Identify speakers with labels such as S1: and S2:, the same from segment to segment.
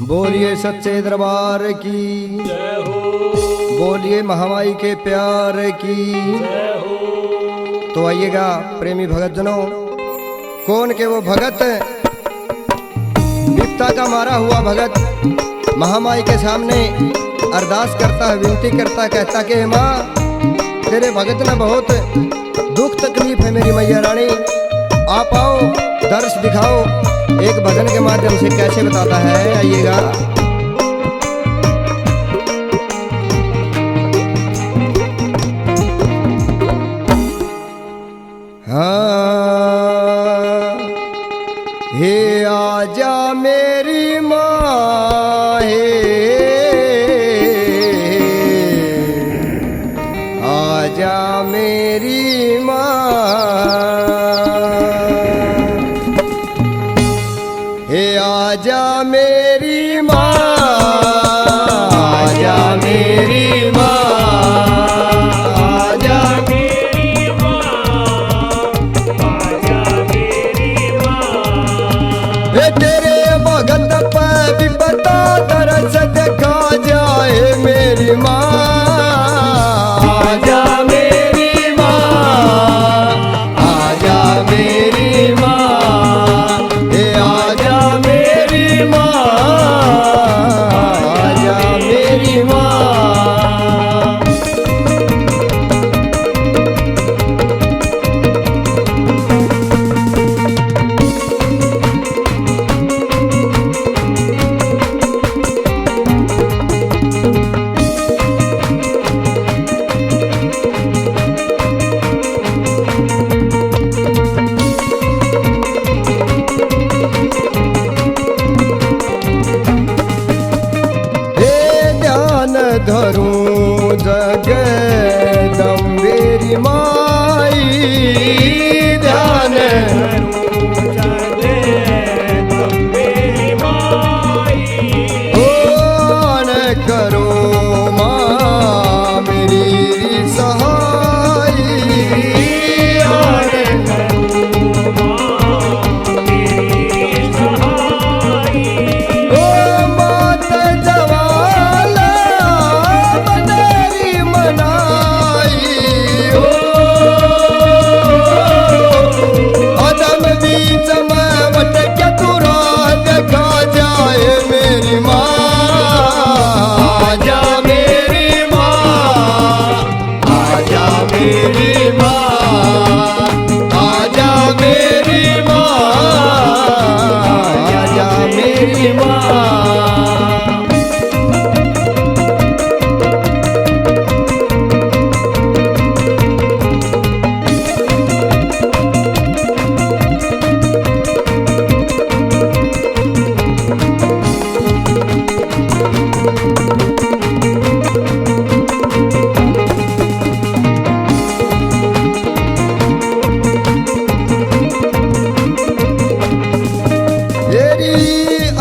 S1: बोलिए सच्चे दरबार की
S2: जय हो।
S1: बोलिए महामाई के प्यार की
S2: जय हो।
S1: तो आइएगा प्रेमी भगत जनों, कौन के वो भगत विपता का मारा हुआ भगत महामाई के सामने अरदास करता है, विनती करता है, कहता कि माँ तेरे भगत ने बहुत दुख तकलीफ है मेरी मैया रानी, आप आओ दर्श दिखाओ। एक भजन के माध्यम से कैसे बताता है, आइएगा। हाँ हे आजा मेरी माँ, आजा मेरी माँ, हे आजा मेरी माँ, आजा मेरी माँ, आजा
S2: मेरी माँ, आजा मेरी माँ।
S1: हे तेरे भगत पे विपता दरस देखा जाए मेरी माँ, आजा मेरी माँ, आजा मेरी माँ, हे आजा मेरी माँ, आजा मेरी माँ। धरूं जगदम्बेरी माई, ध्यान
S2: धरूं जगदम्बेरी माई।
S1: ओन करो माँ मेरी सहाई,
S2: ओन करो माँ मेरी सहाई।
S1: ओ मात जवाला बनेरी मनाई, ओ अदम बीच में भटक तू राह देखा जाए मेरी माँ, आजा मेरी माँ, आजा मेरी माँ, आजा मेरी माँ, आजा मेरी माँ।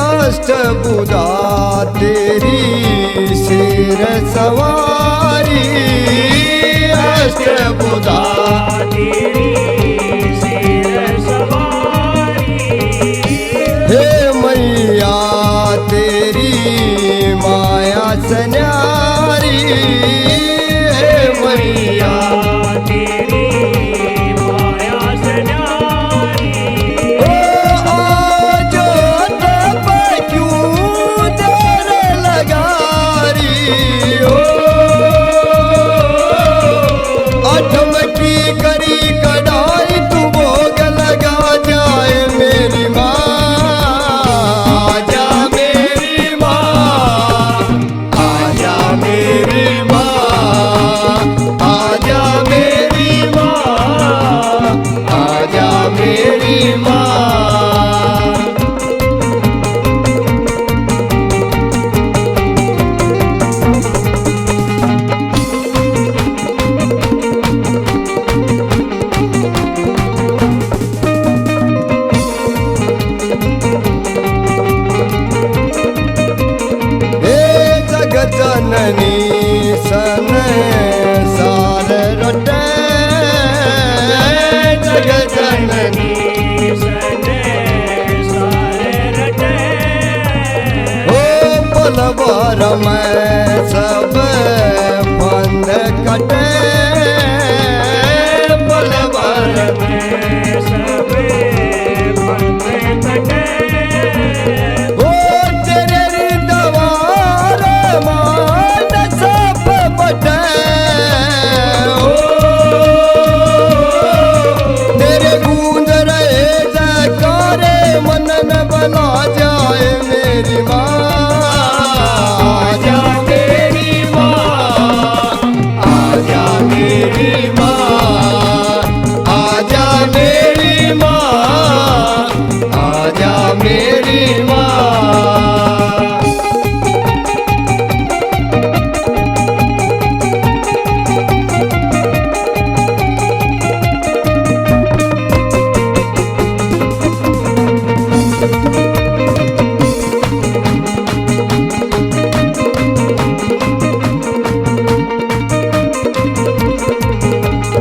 S1: अष्टभुजा तेरी शेर सवारी, अष्टभुजा
S2: तेरी शेर सवारी।
S1: हे मैया तेरी माया सन्यारी, हे मैया
S2: तेरी माया सन्यारी।
S1: करी कढ़ाई तू भोग लगा जाए मेरी माँ, आजा मेरी माँ, आजा मेरी माँ, मैं सब बंद कटे पल भर
S2: में सब बंद कटे
S1: ओ तेरे रिदवार मान सब बटे ओ तेरे गूंज रहे जयकारे मन न बना जाए मेरी माँ आजा मेरी माँ आजा मेरी माँ आजा मेरी माँ आजा मेरी माँ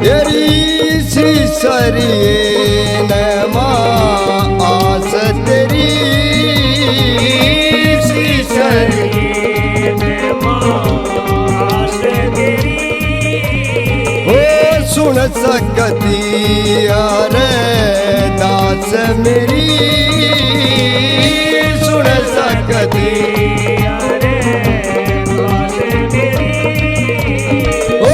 S1: तेरी सीसरिए नमा आस तेरी सीसरिए ओ सुन सकती अरे दास मेरी सुन सकती ओ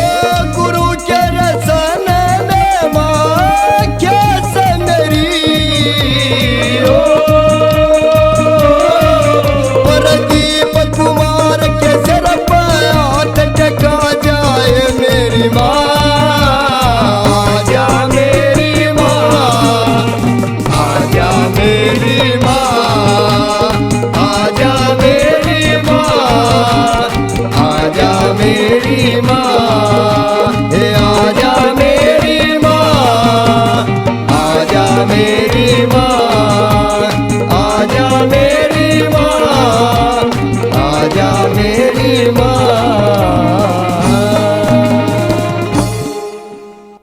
S1: गुरु के रसन में माँ कैस मेरी ओ प्रदीप कुमार के सिर पर हाथ टेका जाए मेरी माँ आजा मेरी माँ आजा मेरी माँ आजा मेरी माँ आजा मेरी माँ हे आजा मेरी माँ आजा मेरी